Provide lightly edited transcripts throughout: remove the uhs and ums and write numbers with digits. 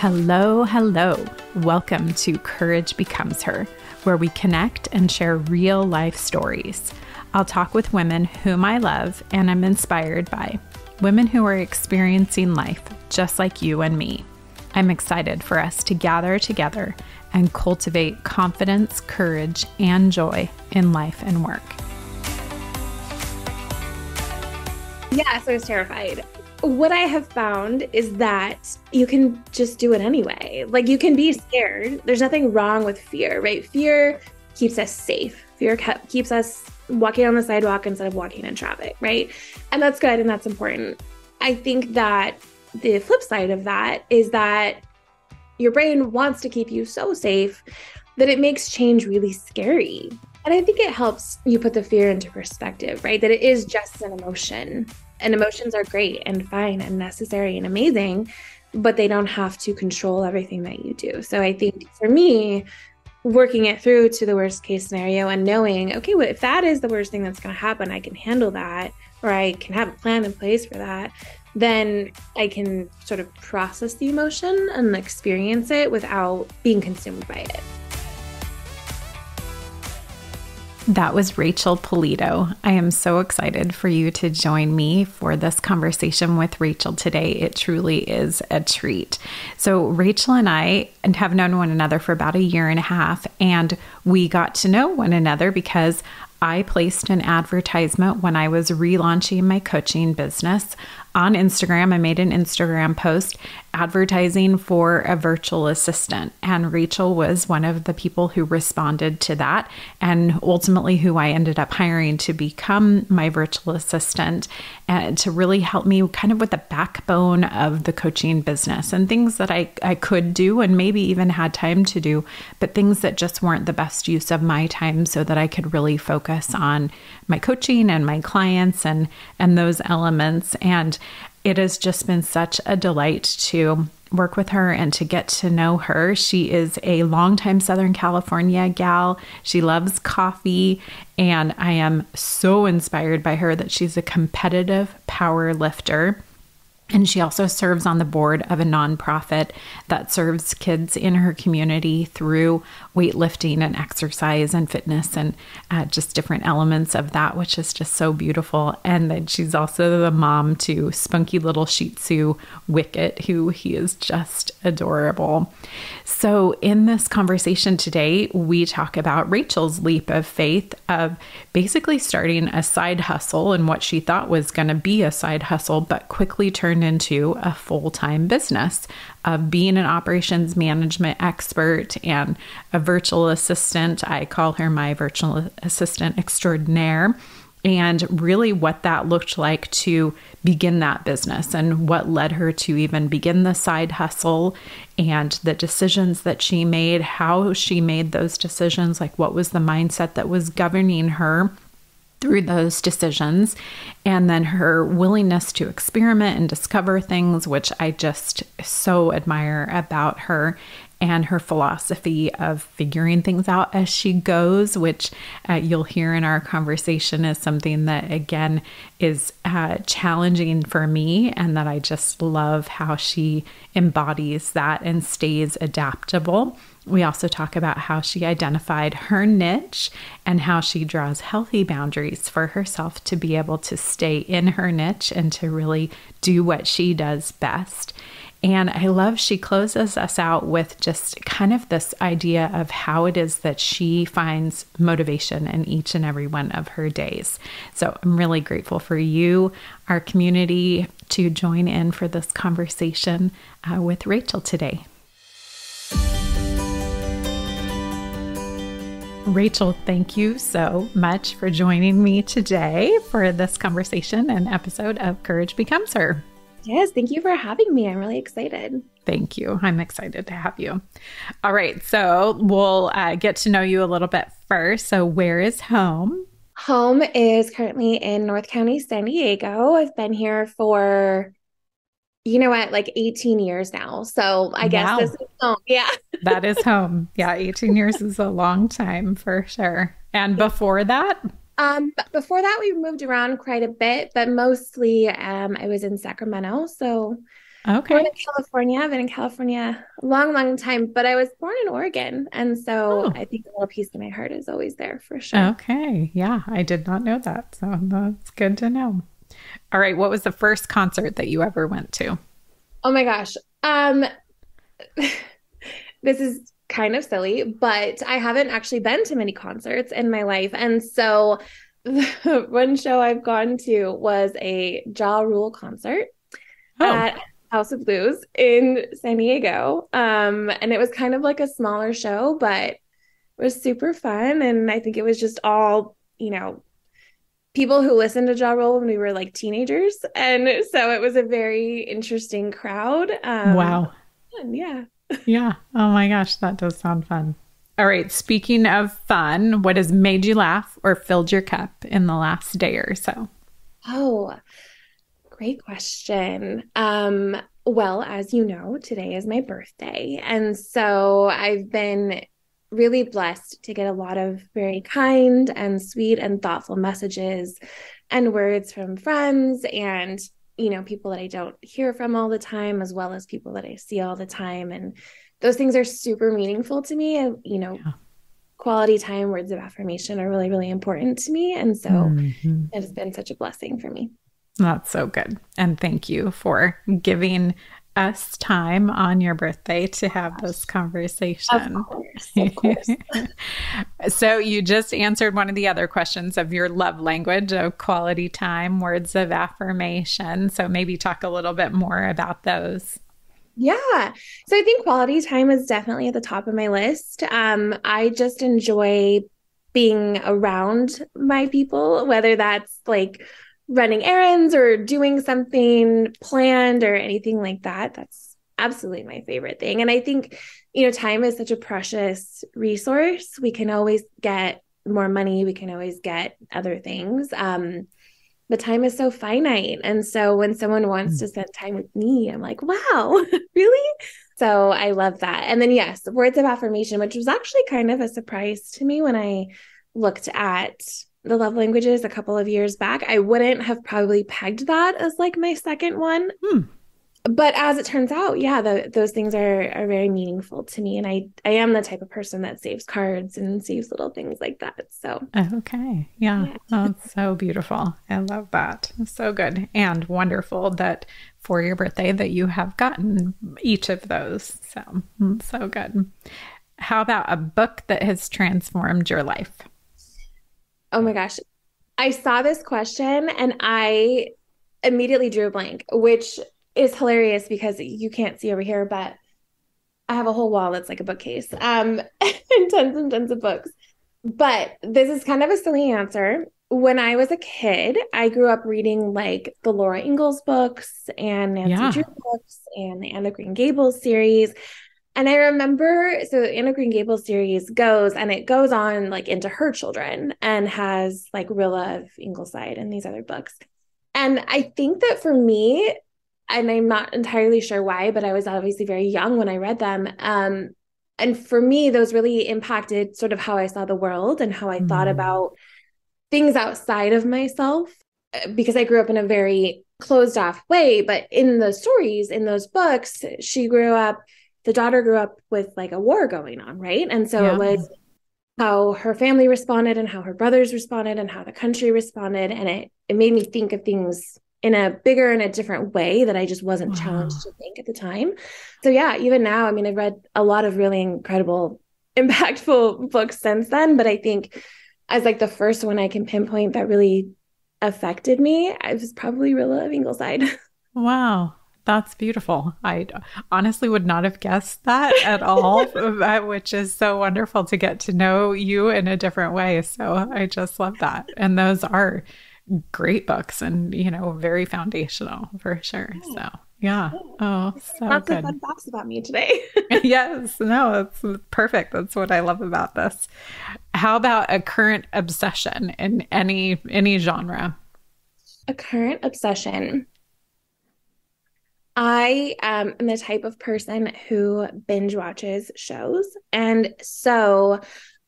Hello, hello. Welcome to Courage Becomes Her, where we connect and share real life stories. I'll talk with women whom I love and I'm inspired by, women who are experiencing life just like you and me. I'm excited for us to gather together and cultivate confidence, courage, and joy in life and work. Yes, I was terrified. What I have found is that you can just do it anyway. Like, you can be scared. There's nothing wrong with fear, right? Fear keeps us safe. Fear keeps us walking on the sidewalk instead of walking in traffic, right? And that's good and that's important. I think that the flip side of that is that your brain wants to keep you so safe that it makes change really scary. And I think it helps you put the fear into perspective, right? That it is just an emotion. And emotions are great and fine and necessary and amazing, but they don't have to control everything that you do. So I think for me, working it through to the worst case scenario and knowing, okay, well, if that is the worst thing that's going to happen, I can handle that, or I can have a plan in place for that, then I can sort of process the emotion and experience it without being consumed by it. That was Rachel Polito. I am so excited for you to join me for this conversation with Rachel today. It truly is a treat. So Rachel and I have known one another for about a year and a half, and we got to know one another because I placed an advertisement when I was relaunching my coaching business on Instagram. I made an Instagram post advertising for a virtual assistant, and Rachel was one of the people who responded to that, and ultimately who I ended up hiring to become my virtual assistant and to really help me kind of with the backbone of the coaching business and things that I could do and maybe even had time to do, but things that just weren't the best use of my time so that I could really focus on my coaching and my clients and those elements. And it has just been such a delight to work with her and to get to know her. She is a longtime Southern California gal. She loves coffee, and I am so inspired by her that she's a competitive power lifter. And she also serves on the board of a nonprofit that serves kids in her community through weightlifting and exercise and fitness and just different elements of that, which is just so beautiful. And then she's also the mom to spunky little shih tzu Wicket, who he is just adorable. So in this conversation today, we talk about Rachel's leap of faith of basically starting a side hustle and what she thought was going to be a side hustle, but quickly turned into a full-time business of being an operations management expert and a virtual assistant. I call her my virtual assistant extraordinaire. And really what that looked like to begin that business and what led her to even begin the side hustle and the decisions that she made, how she made those decisions, like what was the mindset that was governing her through those decisions, and then her willingness to experiment and discover things, which I just so admire about her, and her philosophy of figuring things out as she goes, which you'll hear in our conversation is something that, again, is challenging for me, and that I just love how she embodies that and stays adaptable. We also talk about how she identified her niche and how she draws healthy boundaries for herself to be able to stay in her niche and to really do what she does best. And I love she closes us out with just kind of this idea of how it is that she finds motivation in each and every one of her days. So I'm really grateful for you, our community, to join in for this conversation with Rachel today. Rachel, thank you so much for joining me today for this conversation and episode of Courage Becomes Her. Yes, thank you for having me. I'm really excited. Thank you. I'm excited to have you. All right, so we'll get to know you a little bit first. So where is home? Home is currently in North County, San Diego. I've been here for, like 18 years now. So I guess this is home. Yeah. That is home. Yeah, 18 years is a long time for sure. And before that? Before that, we moved around quite a bit, but mostly I was in Sacramento. So Born Okay. in California. I've been in California a long, long time, but I was born in Oregon. And so Oh, I think a little piece of my heart is always there for sure. okay. Yeah, I did not know that. So that's good to know. All right. What was the first concert that you ever went to? Oh my gosh. This is kind of silly, but I haven't actually been to many concerts in my life. And so the one show I've gone to was a Ja Rule concert Oh, at House of Blues in San Diego. And it was kind of like a smaller show, but it was super fun. And I think it was just all, people who listened to Ja Rule when we were like teenagers. And so it was a very interesting crowd. wow. Yeah. Yeah. Oh my gosh, that does sound fun. All right. Speaking of fun, what has made you laugh or filled your cup in the last day or so? Oh, great question. Well, as you know, today is my birthday. And so I've been really blessed to get a lot of very kind and sweet and thoughtful messages and words from friends and, people that I don't hear from all the time, as well as people that I see all the time. And those things are super meaningful to me. And, Yeah. quality time, words of affirmation are really, really important to me. And so Mhm. it has been such a blessing for me. That's so good. And thank you for giving us time on your birthday to have this Of conversation. course, of course. So, you just answered one of the other questions of your love language of quality time, words of affirmation. So, maybe talk a little bit more about those. Yeah. So I think quality time is definitely at the top of my list. I just enjoy being around my people, whether that's like running errands or doing something planned or anything like that. That's absolutely my favorite thing. And I think, time is such a precious resource. We can always get more money, we can always get other things. But time is so finite. And so when someone wants Mm. to spend time with me, I'm like, wow, really? So I love that. And then, yes, words of affirmation, which was actually kind of a surprise to me when I looked at the love languages a couple of years back. I wouldn't have probably pegged that as like my second one. Hmm. But as it turns out, yeah, those things are very meaningful to me. And I am the type of person that saves cards and saves little things like that. So, Okay. Yeah. yeah. Oh, it's so beautiful. I love that. So good and wonderful that for your birthday that you have gotten each of those. So, so good. How about a book that has transformed your life? Oh my gosh. I saw this question and I immediately drew a blank, which is hilarious because you can't see over here, but I have a whole wall that's like a bookcase, and tons of books. But this is kind of a silly answer. When I was a kid, I grew up reading like the Laura Ingalls books and Nancy Drew Yeah. books and the Anne of Green Gables series. And I remember, so the Anne of Green Gables series goes and it goes on like into her children and has like Rilla of Ingleside and these other books. And I think that for me, and I'm not entirely sure why, but I was obviously very young when I read them. And for me, those really impacted sort of how I saw the world and how I thought Mm. about things outside of myself because I grew up in a very closed off way. But in the stories, in those books, the daughter grew up with like a war going on, right? And so it Yeah. was how her family responded and how her brothers responded and how the country responded. And it made me think of things in a bigger and a different way that I just wasn't challenged Wow. to think at the time. So yeah, even now, I mean, I've read a lot of really incredible, impactful books since then, but I think as like the first one I can pinpoint that really affected me, I was probably Rilla of Ingleside. Wow. That's beautiful. I honestly would not have guessed that at all, which is so wonderful to get to know you in a different way. So I just love that. And those are great books and, very foundational for sure. So, yeah. Oh, so Lots of good. fun facts about me today. Yes. No, it's perfect. That's what I love about this. How about a current obsession in any genre? A current obsession. I am the type of person who binge watches shows. And so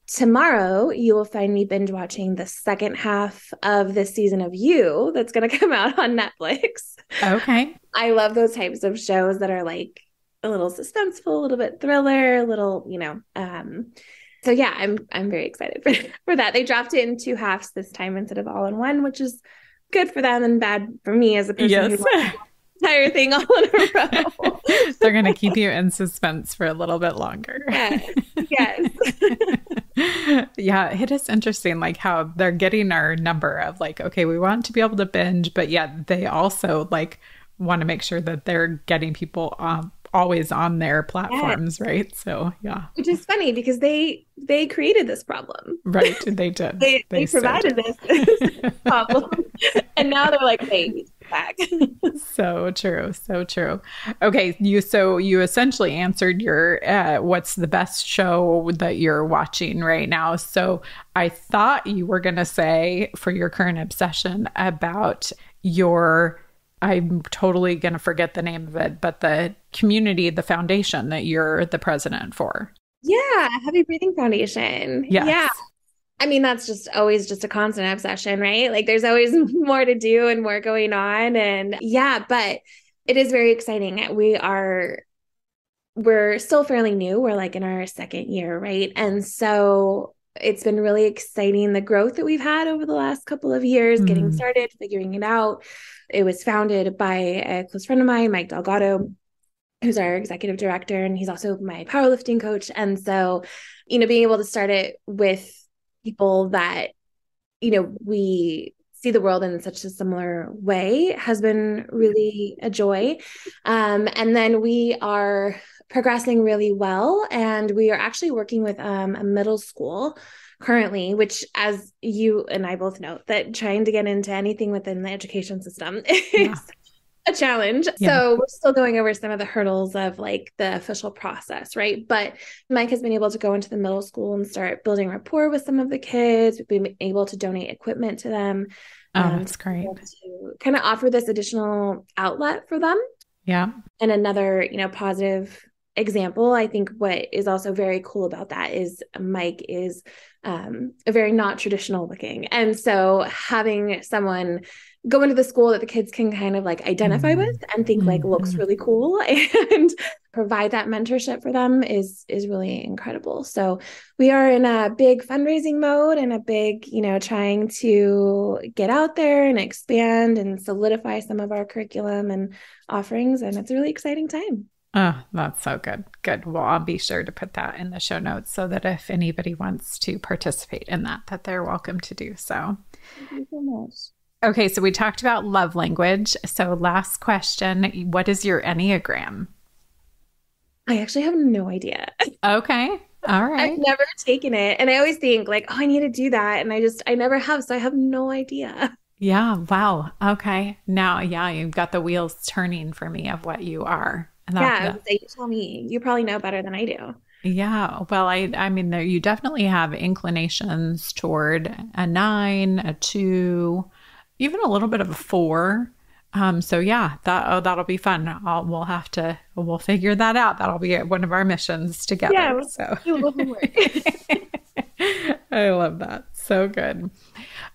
tomorrow you will find me binge watching the second half of this season of You that's going to come out on Netflix. Okay. I love those types of shows that are like a little suspenseful, a little bit thriller, a little, so yeah, I'm very excited for that. They dropped it in two halves this time instead of all in one, which is good for them and bad for me as a person who Yes. watches the entire thing all in a row. They're going to keep you in suspense for a little bit longer. Yes. Yes. Yeah, it is interesting, like how they're getting our number of like, okay, we want to be able to binge, but yet they also like want to make sure that they're getting people always on their platforms, Yes. right? So yeah, Which is funny because they created this problem. right. They did. They so provided did. this problem. And now they're like, hey, back. So true. So true. Okay. You essentially answered your, what's the best show that you're watching right now. So I thought you were going to say for your current obsession about your, I'm totally going to forget the name of it, but the community, the foundation that you're the president for. Yeah, Heavy Breathing Foundation. Yes. Yeah. I mean, that's just always just a constant obsession, right? Like there's always more to do and more going on. And yeah, but it is very exciting. We're still fairly new. We're like in our second year, right? And so it's been really exciting the growth that we've had over the last couple of years, getting started, figuring it out. It was founded by a close friend of mine, Mike Delgado, who's our executive director, and he's also my powerlifting coach. And so, being able to start it with people that, we see the world in such a similar way has been really a joy. And then we are progressing really well. And we are actually working with a middle school currently, which, as you and I both know, that trying to get into anything within the education system is a challenge. Yeah. So we're still going over some of the hurdles of like the official process, right? But Mike has been able to go into the middle school and start building rapport with some of the kids. We've been able to donate equipment to them. That's great. To kind of offer this additional outlet for them. Yeah. And another, positive example, I think what is also very cool about that is Mike is a very not traditional looking. And so having someone go into the school that the kids can kind of like identify with and think like looks really cool and provide that mentorship for them is really incredible. So we are in a big fundraising mode and a big, trying to get out there and expand and solidify some of our curriculum and offerings. And it's a really exciting time. Oh, that's so good. Good. Well, I'll be sure to put that in the show notes so that if anybody wants to participate in that they're welcome to do so. Thank you so much. Okay, so we talked about love language. So last question, what is your Enneagram? I actually have no idea. Okay. All right. I've never taken it. And I always think like, oh, I need to do that. And I never have. So I have no idea. Yeah. Wow. Okay. Now, yeah, you've got the wheels turning for me of what you are. And you tell me. You probably know better than I do. Yeah. Well, I mean, you definitely have inclinations toward a 9, a 2, even a little bit of a 4. So yeah, that'll be fun. We'll figure that out. That'll be one of our missions together. Yeah. So homework. I love that. So good.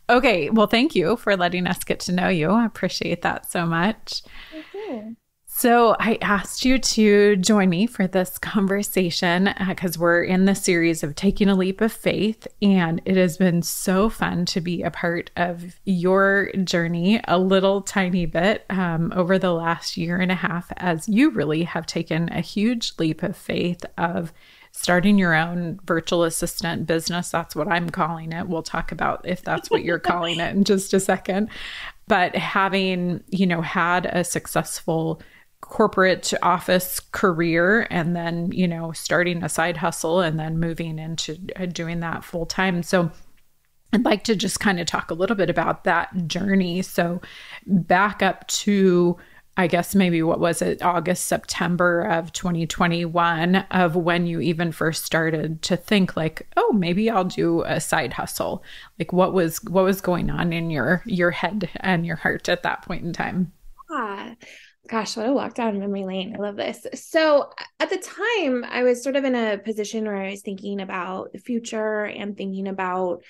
Okay. Well, thank you for letting us get to know you. I appreciate that so much. Okay. So I asked you to join me for this conversation because we're in the series of Taking a Leap of Faith, and it has been so fun to be a part of your journey a little tiny bit over the last year and a half, as you really have taken a huge leap of faith of starting your own virtual assistant business. That's what I'm calling it. We'll talk about if that's what you're calling it in just a second. But having, had a successful corporate office career and then, starting a side hustle and then moving into doing that full time. So I'd like to just kind of talk a little bit about that journey. So back up to, I guess maybe what was it, August, September of 2021 of when you even first started to think like, oh, maybe I'll do a side hustle. Like what was going on in your head and your heart at that point in time? Gosh, what a walk down memory lane. I love this. So at the time, I was sort of in a position where I was thinking about the future and thinking about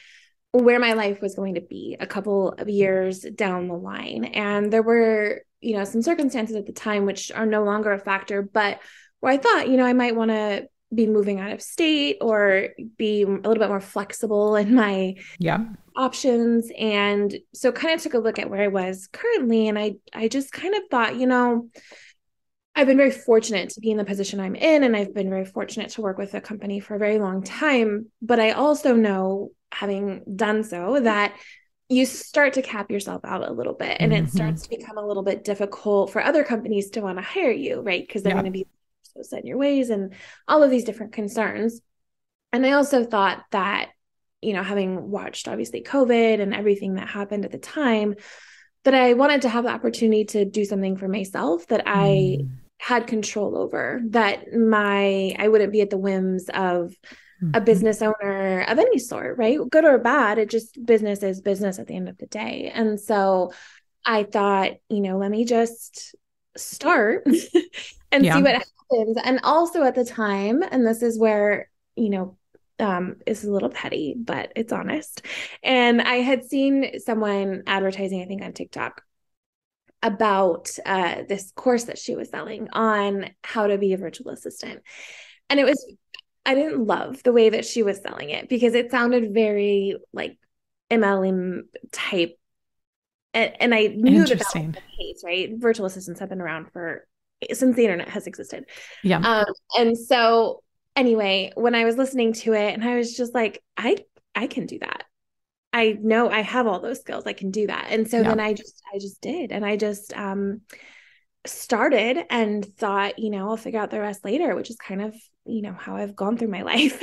where my life was going to be a couple of years down the line. And there were some circumstances at the time, which are no longer a factor, but where I thought, I might want to be moving out of state or be a little bit more flexible in my Yeah. options. And so kind of took a look at where I was currently. And I just kind of thought, I've been very fortunate to be in the position I'm in, and I've been very fortunate to work with a company for a very long time. But I also know, having done so, that you start to cap yourself out a little bit, and it starts to become a little bit difficult for other companies to want to hire you, right? Because they're going to be so set in your ways and all of these different concerns. And I also thought that, having watched obviously COVID and everything that happened at the time, that I wanted to have the opportunity to do something for myself that I had control over, that I wouldn't be at the whims of a business owner of any sort, right? Good or bad, it just, business is business at the end of the day. And so I thought, let me just start and see what happens. And also at the time, and this is where, is a little petty, but it's honest. And I had seen someone advertising, I think on TikTok, about this course that she was selling on how to be a virtual assistant. And I didn't love the way that she was selling it, because it sounded very like MLM type. And I knew that was the case, right? Virtual assistants have been around since the internet has existed. Yeah. And so anyway, when I was listening to it, and I was just like, I can do that. I know I have all those skills. I can do that. And so then I just did. And I just started and thought, I'll figure out the rest later, which is kind of, how I've gone through my life.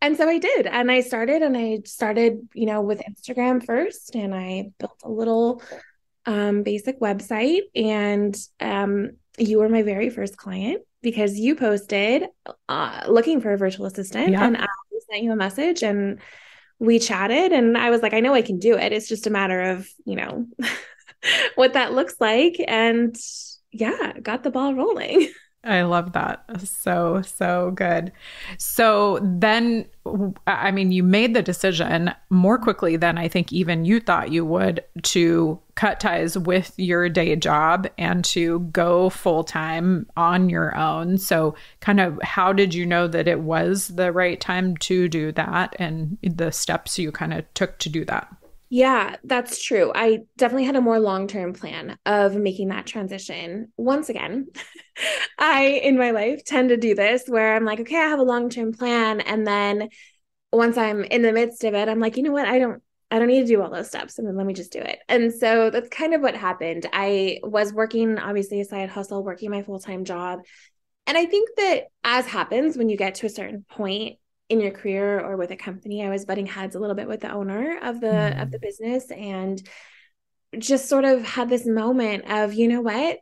and so I did. And I started with Instagram first, and I built a little basic website. And you were my very first client, because you posted looking for a virtual assistant, and I sent you a message, and we chatted, and I was like, I know I can do it. It's just a matter of, what that looks like. And got the ball rolling. I love that. So, so good. So then, I mean, you made the decision more quickly than I think even you thought you would, to cut ties with your day job and to go full time on your own. So kind of, how did you know that it was the right time to do that, and the steps you kind of took to do that? Yeah, that's true. I definitely had a more long-term plan of making that transition. Once again, in my life, tend to do this where I'm like, okay, I have a long-term plan. And then once I'm in the midst of it, I'm like, you know what? I don't need to do all those steps. And then let me just do it. And so that's kind of what happened. I was working, obviously, a side hustle, working my full-time job. And I think that, as happens when you get to a certain point in your career or with a company, I was butting heads a little bit with the owner of the business, and just sort of had this moment of, you know what,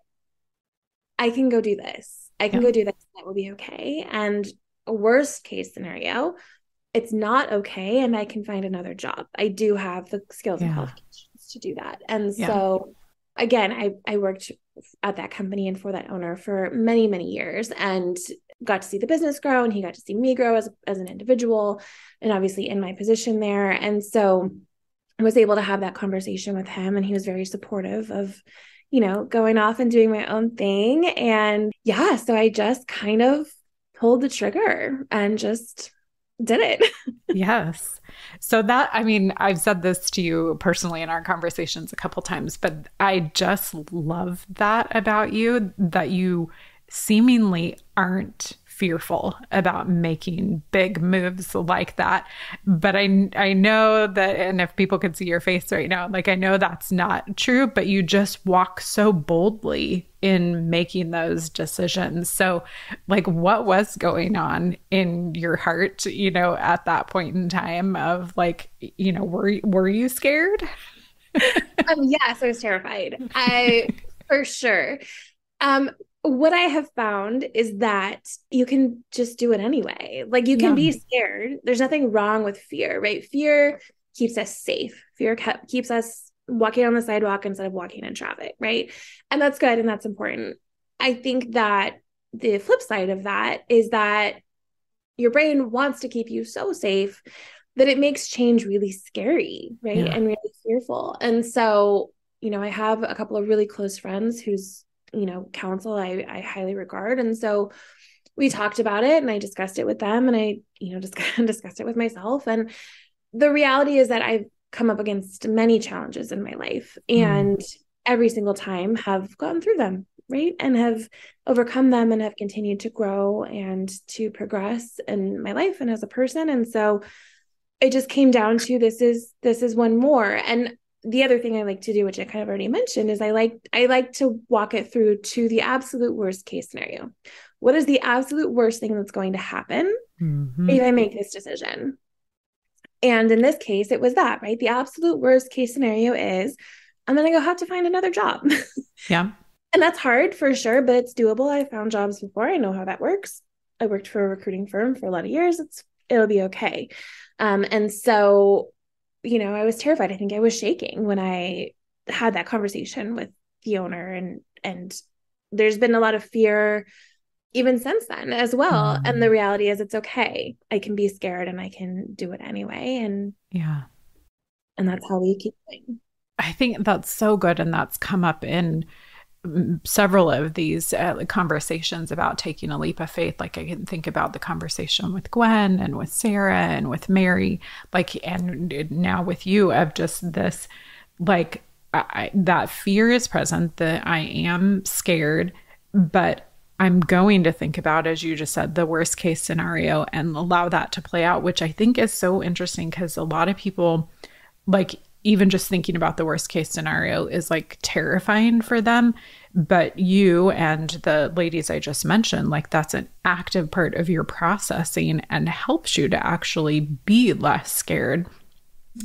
I can go do this. I can go do this. That will be okay. And a worst case scenario, it's not okay, and I can find another job. I do have the skills and qualifications to do that. And so again, I worked at that company and for that owner for many, many years, and got to see the business grow, and he got to see me grow as an individual, and obviously in my position there. And so I was able to have that conversation with him, and he was very supportive of, going off and doing my own thing. And so I just kind of pulled the trigger and just did it. Yes. So that, I mean, I've said this to you personally in our conversations a couple times, but I just love that about you, that you seemingly aren't fearful about making big moves like that. But I know that, and if people could see your face right now, like, I know that's not true, but you just walk so boldly in making those decisions. So like, what was going on in your heart, at that point in time of like, were you scared? Yes, I was terrified. For sure. What I have found is that you can just do it anyway. Like, you can be scared. There's nothing wrong with fear, right? Fear keeps us safe. Fear keeps us walking on the sidewalk instead of walking in traffic, right? And that's good, and that's important. I think that the flip side of that is that your brain wants to keep you so safe that it makes change really scary, right? And really fearful. And so I have a couple of really close friends whose, counsel I highly regard. And so we talked about it and I discussed it with them and I, just discussed it with myself. And the reality is that I've come up against many challenges in my life and every single time have gone through them, right? And have overcome them and have continued to grow and to progress in my life and as a person. And so it just came down to this is one more. And the other thing I like to do, which I kind of already mentioned, is I like to walk it through to the absolute worst case scenario. What is the absolute worst thing that's going to happen if I make this decision? And in this case, it was that, right? The absolute worst case scenario is I'm going to go have to find another job. Yeah. And that's hard for sure, but it's doable. I found jobs before. I know how that works. I worked for a recruiting firm for a lot of years. It'll be okay. And so, I was terrified. I think I was shaking when I had that conversation with the owner and there's been a lot of fear even since then as well. And the reality is it's okay. I can be scared and I can do it anyway. And that's how we keep going. I think that's so good. And that's come up in several of these conversations about taking a leap of faith. Like I can think about the conversation with Gwen and with Sarah and with Mary, and now with you of just this, that fear is present, that I am scared, but I'm going to think about, as you just said, the worst case scenario and allow that to play out, which I think is so interesting because a lot of people, even just thinking about the worst case scenario is terrifying for them. But you and the ladies I just mentioned, that's an active part of your processing and helps you to actually be less scared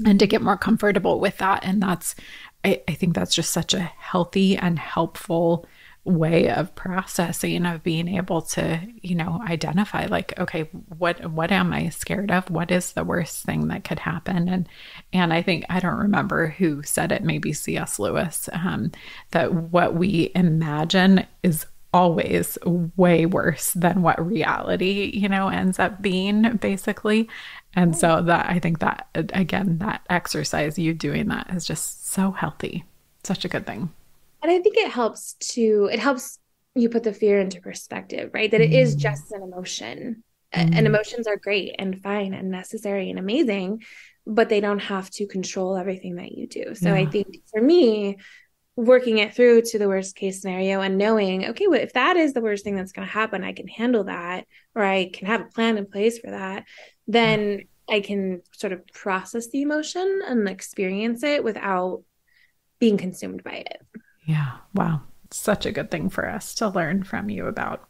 and to get more comfortable with that. And I think that's just such a healthy and helpful way of processing, of being able to, identify okay, what am I scared of? What is the worst thing that could happen? And I think, I don't remember who said it, maybe C.S. Lewis, that what we imagine is always way worse than what reality, ends up being basically. And so that, I think that, again, that exercise, you doing that is just so healthy. Such a good thing. And I think it helps you put the fear into perspective, right? That it is just an emotion. And emotions are great and fine and necessary and amazing, but they don't have to control everything that you do. So I think for me, working it through to the worst case scenario and knowing, okay, well, if that is the worst thing that's going to happen, I can handle that, or I can have a plan in place for that, then I can sort of process the emotion and experience it without being consumed by it. Yeah. Wow. Such a good thing for us to learn from you about.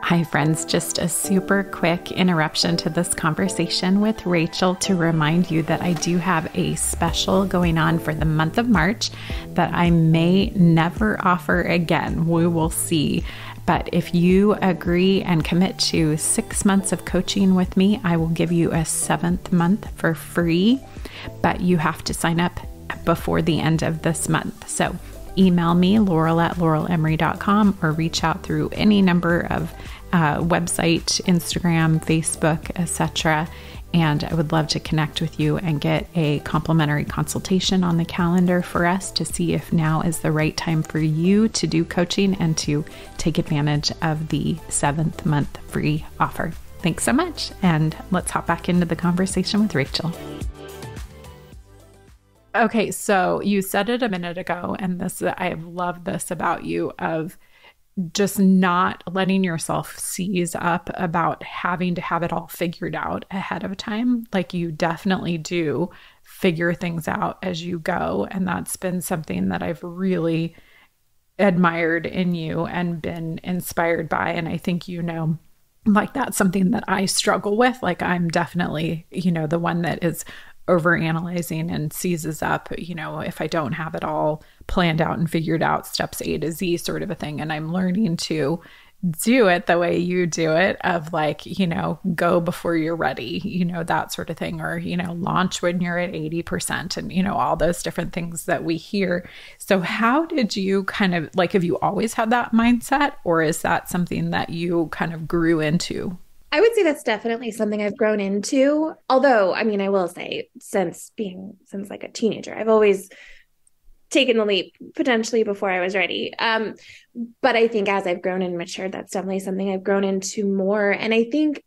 Hi, friends. Just a super quick interruption to this conversation with Rachel to remind you that I do have a special going on for the month of March that I may never offer again. We will see. But if you agree and commit to 6 months of coaching with me, I will give you a 7th month for free. But you have to sign up before the end of this month. So email me, laurel@laurelemry.com, or reach out through any number of website, Instagram, Facebook, etc. And I would love to connect with you and get a complimentary consultation on the calendar for us to see if now is the right time for you to do coaching and to take advantage of the 7th month free offer. Thanks so much. And let's hop back into the conversation with Rachel. Okay, so you said it a minute ago, and I have loved this about you, of just not letting yourself seize up about having to have it all figured out ahead of time. You definitely do figure things out as you go. And that's been something that I've really admired in you and been inspired by. And I think, that's something that I struggle with. I'm definitely, the one that is overanalyzing and seizes up, if I don't have it all planned out and figured out, steps A to Z sort of a thing. And I'm learning to do it the way you do it, of go before you're ready, that sort of thing, or, launch when you're at 80% and, all those different things that we hear. So how did you kind of have you always had that mindset, or is that something that you kind of grew into? I would say that's definitely something I've grown into. Although, I mean, I will say since like a teenager, I've always taken the leap potentially before I was ready. But I think as I've grown and matured, that's definitely something I've grown into more. And I think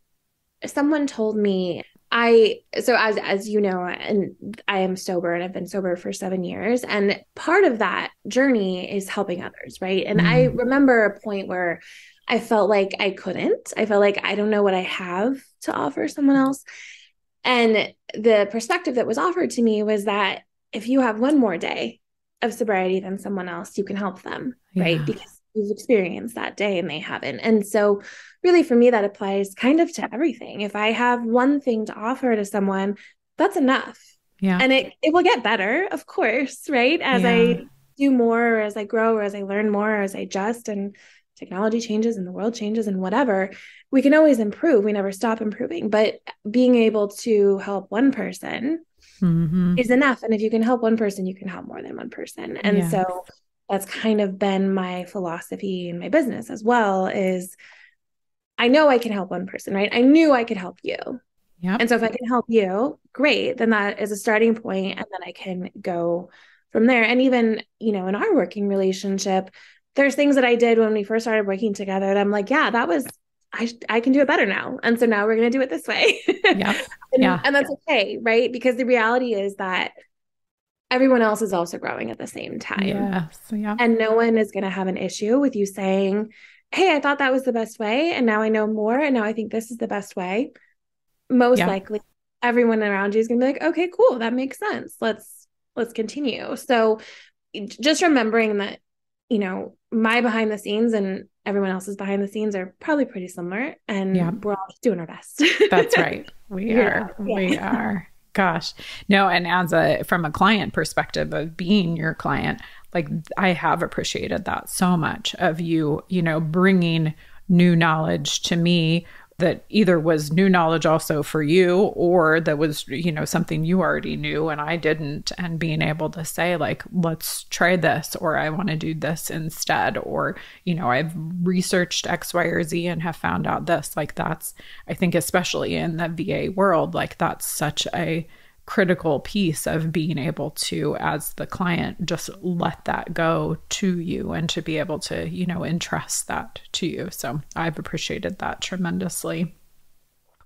someone told me as you know, and I am sober and I've been sober for 7 years. And part of that journey is helping others, right? And I remember a point where I felt like I couldn't. I felt like I don't know what I have to offer someone else. And the perspective that was offered to me was that if you have one more day of sobriety than someone else, you can help them, right? Because you've experienced that day and they haven't. And so really for me, that applies kind of to everything. If I have one thing to offer to someone, that's enough. Yeah. And it will get better, of course, right? As I do more, or as I grow, or as I learn more, or as I adjust and technology changes and the world changes and whatever, we can always improve. We never stop improving. But being able to help one person is enough. And if you can help one person, you can help more than one person. And so that's kind of been my philosophy in my business as well, is I know I can help one person, right? I knew I could help you. Yeah. And so if I can help you, great, then that is a starting point, and then I can go from there. And even, you know, in our working relationship, there's things that I did when we first started working together that I'm like, yeah, that was, I can do it better now. And so now we're going to do it this way. And that's okay, right? Because the reality is that everyone else is also growing at the same time. And no one is going to have an issue with you saying, hey, I thought that was the best way, and now I know more, and now I think this is the best way. Most likely everyone around you is going to be like, okay, cool, that makes sense. Let's continue. So just remembering that, you know, my behind the scenes and everyone else's behind the scenes are probably pretty similar, and we're all just doing our best. That's right. We are. Gosh. No, and from a client perspective of being your client, like I have appreciated that so much of you, you know, bringing new knowledge to me that either was new knowledge also for you, or that was, you know, something you already knew and I didn't, and being able to say like, let's try this, or I want to do this instead, or, you know, I've researched X, Y, or Z and have found out this. Like that's, I think especially in the VA world, like that's such a critical piece of being able to, as the client, just let that go to you and to be able to, you know, entrust that to you. So I've appreciated that tremendously.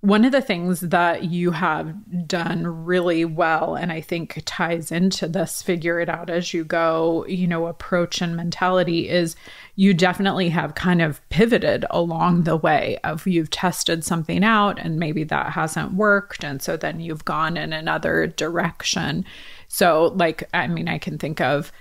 One of the things that you have done really well, and I think ties into this figure it out as you go, you know, approach and mentality, is you definitely have kind of pivoted along the way of you've tested something out and maybe that hasn't worked. And so then you've gone in another direction. So like, I mean, I can think of,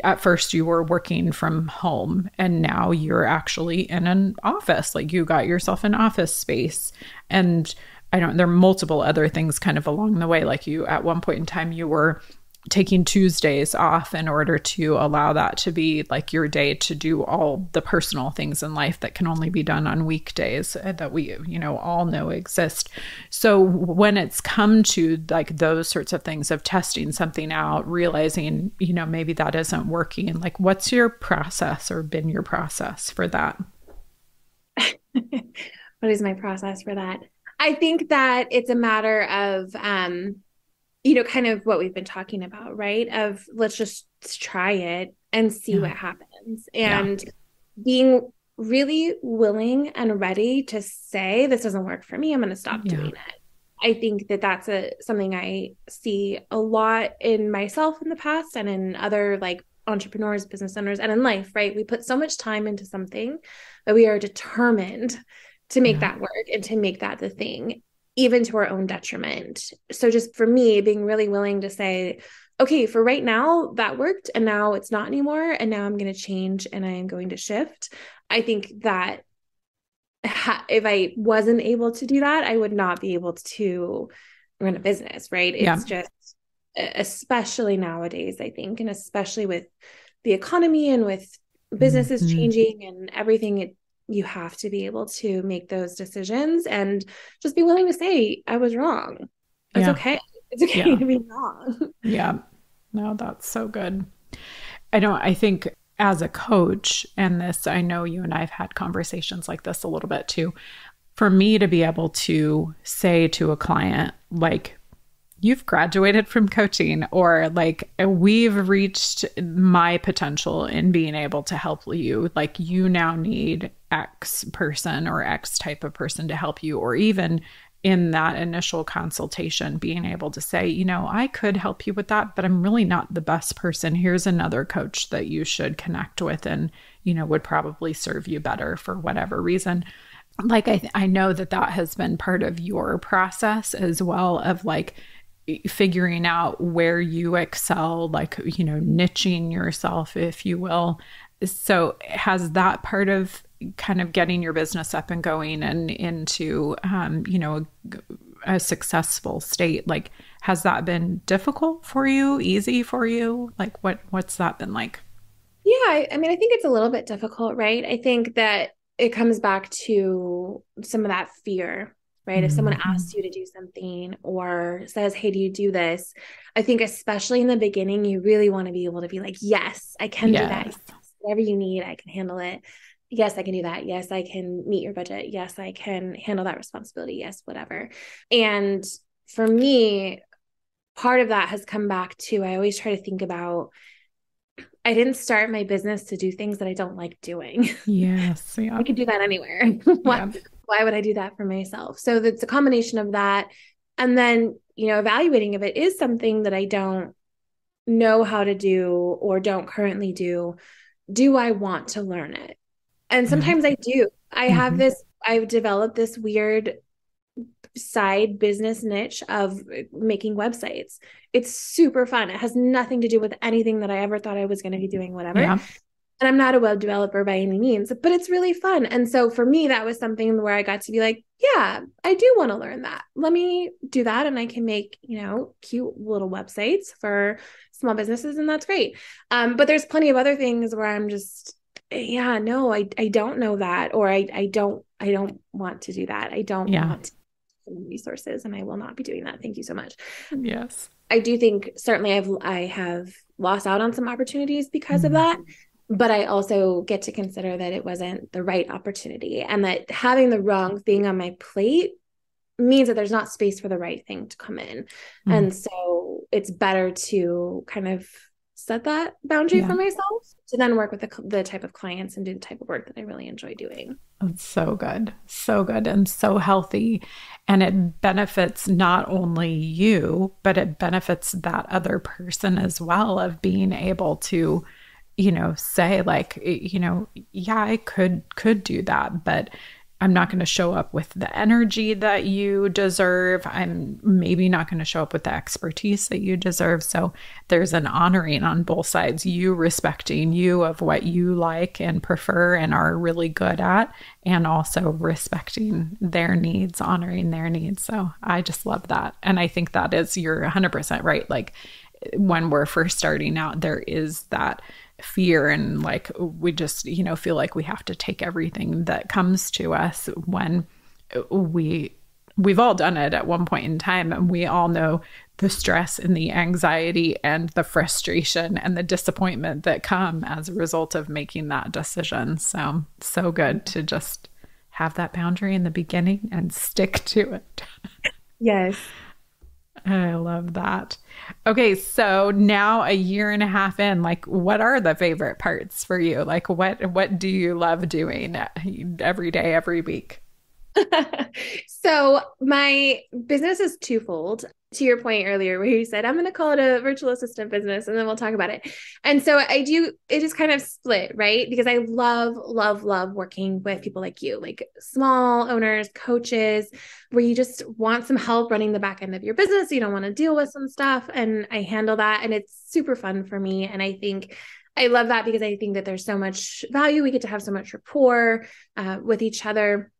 at first you were working from home and now you're actually in an office, like you got yourself an office space. And there are multiple other things kind of along the way. Like you, at one point in time, you were taking Tuesdays off in order to allow that to be like your day to do all the personal things in life that can only be done on weekdays that we, you know, all know exist. So when it's come to like those sorts of things of testing something out, realizing, you know, maybe that isn't working, like what's your process or been your process for that? What is my process for that? I think that it's a matter of, you know, kind of what we've been talking about, right? Of let's just try it and see what happens. And being really willing and ready to say, this doesn't work for me, I'm going to stop doing it. I think that that's something I see a lot in myself in the past and in other like entrepreneurs, business owners, and in life, right? We put so much time into something that we are determined to make that work and to make that the thing, even to our own detriment. So just for me, being really willing to say, okay, for right now that worked and now it's not anymore. And now I'm going to change and I am going to shift. I think that if I wasn't able to do that, I would not be able to run a business, right? It's just, especially nowadays, I think, and especially with the economy and with businesses changing and everything, you have to be able to make those decisions and just be willing to say, I was wrong. It's okay. It's okay to be wrong. Yeah. No, that's so good. I think as a coach, and this, I know you and I have had conversations like this a little bit too. for me to be able to say to a client, like, you've graduated from coaching, or like, we've reached my potential in being able to help you. Like, you now need X person or X type of person to help you. Or even in that initial consultation, being able to say, you know, I could help you with that, but I'm really not the best person. Here's another coach that you should connect with and, you know, would probably serve you better for whatever reason. Like, I know that that has been part of your process as well, of like, figuring out where you excel, like, you know, niching yourself, if you will. So has that part of kind of getting your business up and going and into, you know, a successful state, like, has that been difficult for you, easy for you? Like, what's that been like? Yeah, I mean, I think it's a little bit difficult, right? I think that it comes back to some of that fear, right? If someone asks you to do something or says, hey, do you do this? I think especially in the beginning, you really want to be able to be like, yes, I can do that. Yes. Yes, whatever you need, I can handle it. Yes, I can do that. Yes, I can meet your budget. Yes, I can handle that responsibility. Yes, whatever. And for me, part of that has come back to, I always try to think about, I didn't start my business to do things that I don't like doing. Yes. Yeah. I could do that anywhere. Yeah. Why would I do that for myself? So it's a combination of that. And then, you know, evaluating if it is something that I don't know how to do or don't currently do I want to learn it? And sometimes I do. I've developed this weird side business niche of making websites. It's super fun. It has nothing to do with anything that I ever thought I was going to be doing, whatever. Yeah. And I'm not a web developer by any means, but it's really fun. And so for me, that was something where I got to be like, yeah, I do want to learn that. Let me do that. And I can make, you know, cute little websites for small businesses. And that's great. But there's plenty of other things where I'm just, yeah, no, I don't know that. Or I don't want to do that. I don't want to resources, and I will not be doing that. Thank you so much. Yes. I do think certainly I have lost out on some opportunities because of that. But I also get to consider that it wasn't the right opportunity, and that having the wrong thing on my plate means that there's not space for the right thing to come in. And so it's better to kind of set that boundary for myself to then work with the type of clients and do the type of work that I really enjoy doing. It's so good. So good and so healthy. And it benefits not only you, but it benefits that other person as well, of being able to, you know, say like, you know, yeah, I could do that, but I'm not going to show up with the energy that you deserve. I'm maybe not going to show up with the expertise that you deserve. So there's an honoring on both sides, you respecting you of what you like and prefer and are really good at, and also respecting their needs, honoring their needs. So I just love that. And I think that is, you're 100% right. Like, when we're first starting out, there is that fear, and like, we just, you know, feel like we have to take everything that comes to us, when we've all done it at one point in time, and we all know the stress and the anxiety and the frustration and the disappointment that come as a result of making that decision. So good to just have that boundary in the beginning and stick to it. Yes. I love that. Okay, so now a year and a half in, like, what are the favorite parts for you? Like, what do you love doing every day, every week? So my business is twofold. To your point earlier, where you said, I'm going to call it a virtual assistant business, and then we'll talk about it. And so it is kind of split, right? Because I love working with people like you, like small owners, coaches, where you just want some help running the back end of your business. You don't want to deal with some stuff. And I handle that. And it's super fun for me. And I think I love that because I think that there's so much value. We get to have so much rapport with each other.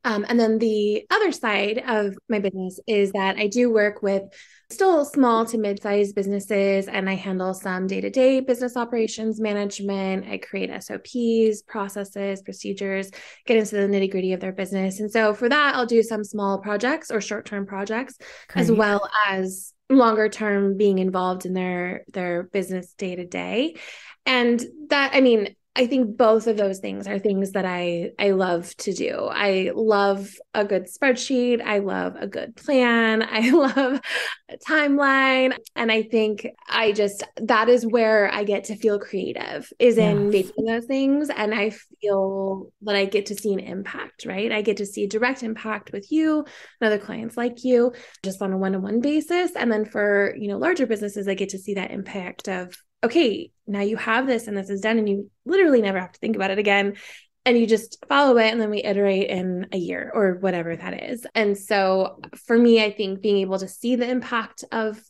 And then the other side of my business is that I do work with still small to mid-sized businesses, and I handle some day-to-day business operations management. I create SOPs, processes, procedures, get into the nitty-gritty of their business. And so for that, I'll do some small projects or short-term projects, as well as longer-term being involved in their business day-to-day. And that, I mean, I think both of those things are things that I love to do. I love a good spreadsheet. I love a good plan. I love a timeline. And I think that is where I get to feel creative, is in Yes. making those things. And I feel that I get to see an impact, right? I get to see direct impact with you and other clients like you, just on a one-to-one basis. And then for, larger businesses, I get to see that impact of, okay, now you have this and this is done, and you literally never have to think about it again. And you just follow it, and then we iterate in a year or whatever that is. And so for me, I think being able to see the impact of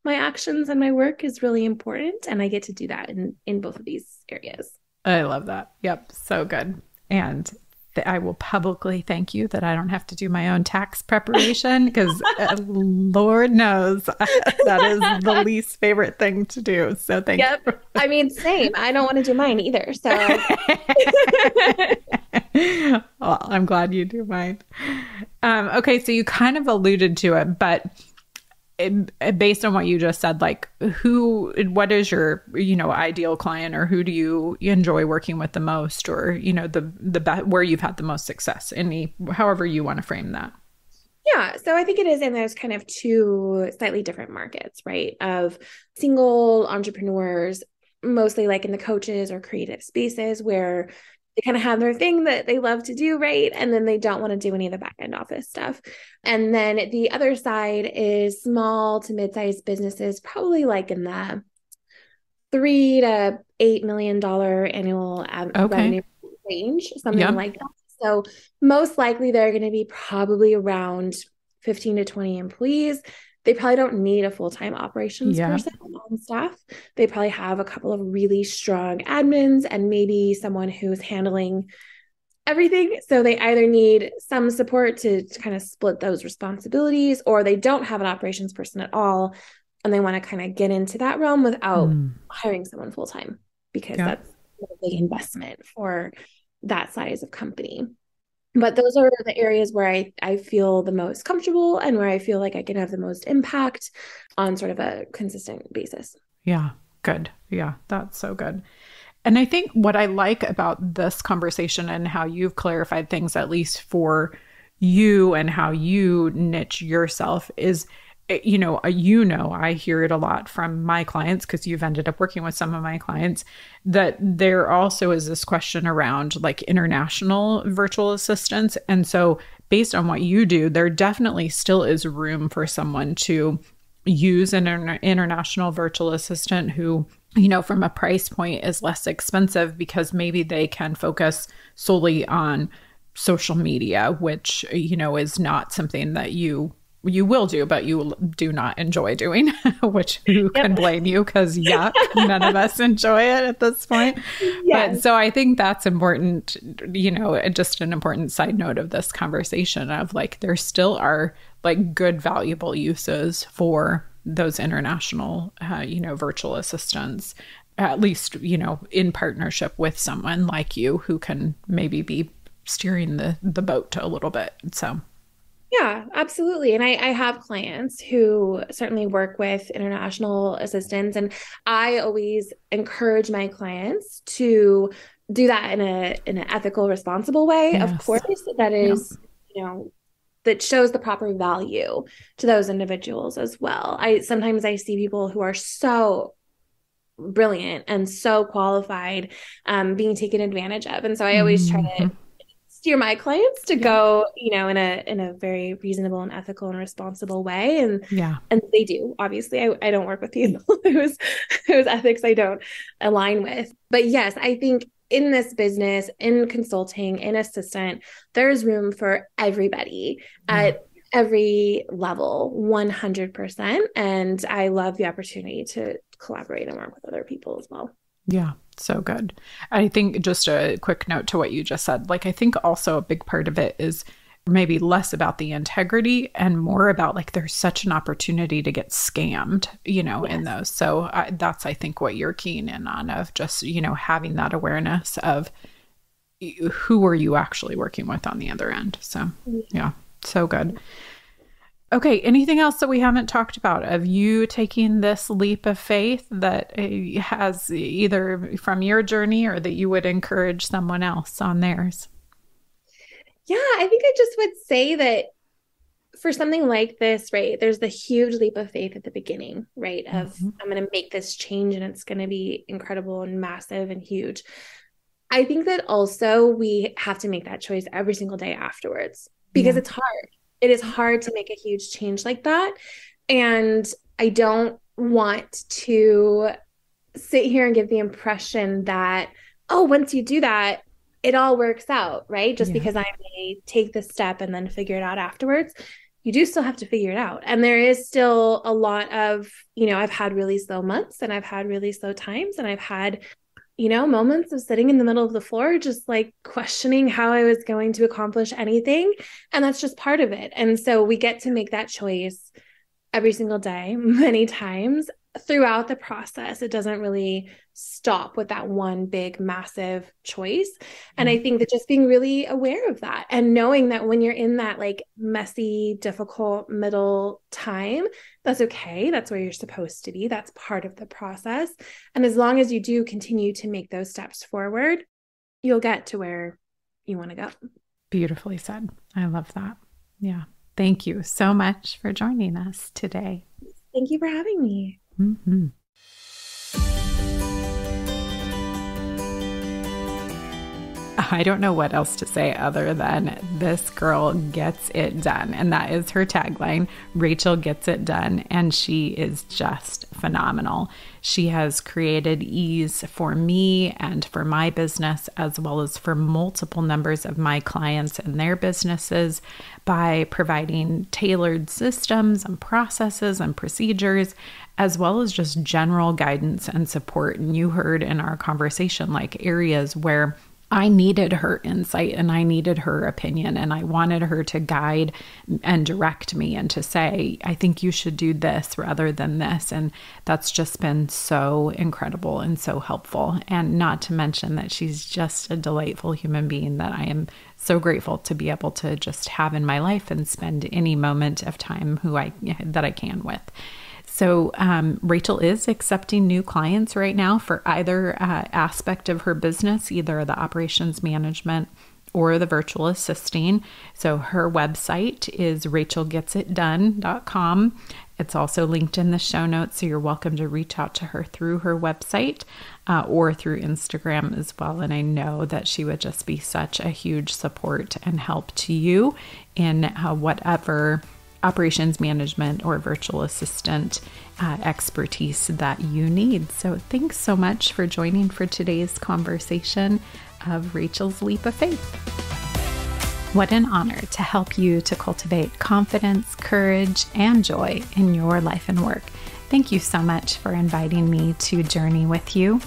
my actions and my work is really important. And I get to do that in both of these areas. I love that. Yep. So good. And I will publicly thank you that I don't have to do my own tax preparation, because Lord knows that is the least favorite thing to do. So thank you. I mean, same. I don't want to do mine either. So well, I'm glad you do mine. Okay. So you kind of alluded to it, but based on what you just said, like what is your, ideal client, or who do you enjoy working with the most, or, where you've had the most success, however you want to frame that? Yeah. So I think it is in those kind of two slightly different markets, right? Of single entrepreneurs, mostly like in the coaches or creative spaces, where they kind of have their thing that they love to do, right? And then they don't want to do any of the back end office stuff. And then the other side is small to mid-sized businesses, probably like in the $3 to $8 million annual revenue range, something like that. So most likely they're going to be probably around 15 to 20 employees. They probably don't need a full-time operations person on staff. They probably have a couple of really strong admins and maybe someone who's handling everything. So they either need some support to kind of split those responsibilities, or they don't have an operations person at all, and they want to kind of get into that realm without hiring someone full-time, because that's a big investment for that size of company. But those are the areas where I feel the most comfortable, and where I feel like I can have the most impact on sort of a consistent basis. Yeah, good. Yeah, that's so good. And I think what I like about this conversation and how you've clarified things, at least for you and how you niche yourself, is, I hear it a lot from my clients, because you've ended up working with some of my clients, that there also is this question around like international virtual assistants. And so based on what you do, there definitely still is room for someone to use an international virtual assistant who, from a price point is less expensive, because maybe they can focus solely on social media, which, is not something that you will do, but you do not enjoy doing, which who can blame you, because yuck, none of us enjoy it at this point. Yes. But so I think that's important, just an important side note of this conversation of like, there still are like good, valuable uses for those international, virtual assistants, at least, in partnership with someone like you who can maybe be steering the boat a little bit. So yeah, absolutely. And I have clients who certainly work with international assistants, and I always encourage my clients to do that in an ethical, responsible way. Yes. Of course, that is, that shows the proper value to those individuals as well. Sometimes I see people who are so brilliant and so qualified, being taken advantage of. And so I always try to steer my clients to go, in a very reasonable and ethical and responsible way. And they do. Obviously, I don't work with people whose ethics I don't align with. But yes, I think in this business, in consulting, in assistant, there's room for everybody at every level, 100%. And I love the opportunity to collaborate and work with other people as well. Yeah, so good. I think just a quick note to what you just said, like, I think also a big part of it is maybe less about the integrity and more about like, there's such an opportunity to get scammed, in those. So that's, I think, what you're keen in on, of just, having that awareness of who are you actually working with on the other end. So yeah, so good. Okay, anything else that we haven't talked about of you taking this leap of faith that has either from your journey or that you would encourage someone else on theirs? Yeah, I think I just would say that for something like this, right, there's the huge leap of faith at the beginning, right? Of I'm going to make this change and it's going to be incredible and massive and huge. I think that also we have to make that choice every single day afterwards because it's hard. It is hard to make a huge change like that. And I don't want to sit here and give the impression that, oh, once you do that, it all works out, right? Just because I may take this step and then figure it out afterwards. You do still have to figure it out. And there is still a lot of, I've had really slow months and I've had really slow times and I've had, moments of sitting in the middle of the floor, just like questioning how I was going to accomplish anything. And that's just part of it. And so we get to make that choice every single day, many times throughout the process. It doesn't really stop with that one big, massive choice. And I think that just being really aware of that and knowing that when you're in that like messy, difficult middle time, that's okay. That's where you're supposed to be. That's part of the process. And as long as you do continue to make those steps forward, you'll get to where you want to go. Beautifully said. I love that. Yeah. Thank you so much for joining us today. Thank you for having me. Mm-hmm. I don't know what else to say other than this girl gets it done. And that is her tagline. Rachel gets it done. And she is just phenomenal. She has created ease for me and for my business, as well as for multiple numbers of my clients and their businesses by providing tailored systems and processes and procedures, as well as just general guidance and support. And you heard in our conversation, like areas where I needed her insight and I needed her opinion and I wanted her to guide and direct me and to say, I think you should do this rather than this. And that's just been so incredible and so helpful. And not to mention that she's just a delightful human being that I am so grateful to be able to just have in my life and spend any moment of time that I can with. So Rachel is accepting new clients right now for either aspect of her business, either the operations management or the virtual assisting. So her website is rachelgetsitdone.com. It's also linked in the show notes, so you're welcome to reach out to her through her website or through Instagram as well. And I know that she would just be such a huge support and help to you in whatever operations management or virtual assistant expertise that you need. So thanks so much for joining for today's conversation of Rachel's Leap of Faith. What an honor to help you to cultivate confidence, courage, and joy in your life and work. Thank you so much for inviting me to journey with you.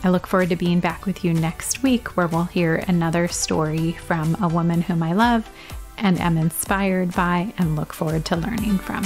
I look forward to being back with you next week, where we'll hear another story from a woman whom I love and am inspired by and look forward to learning from.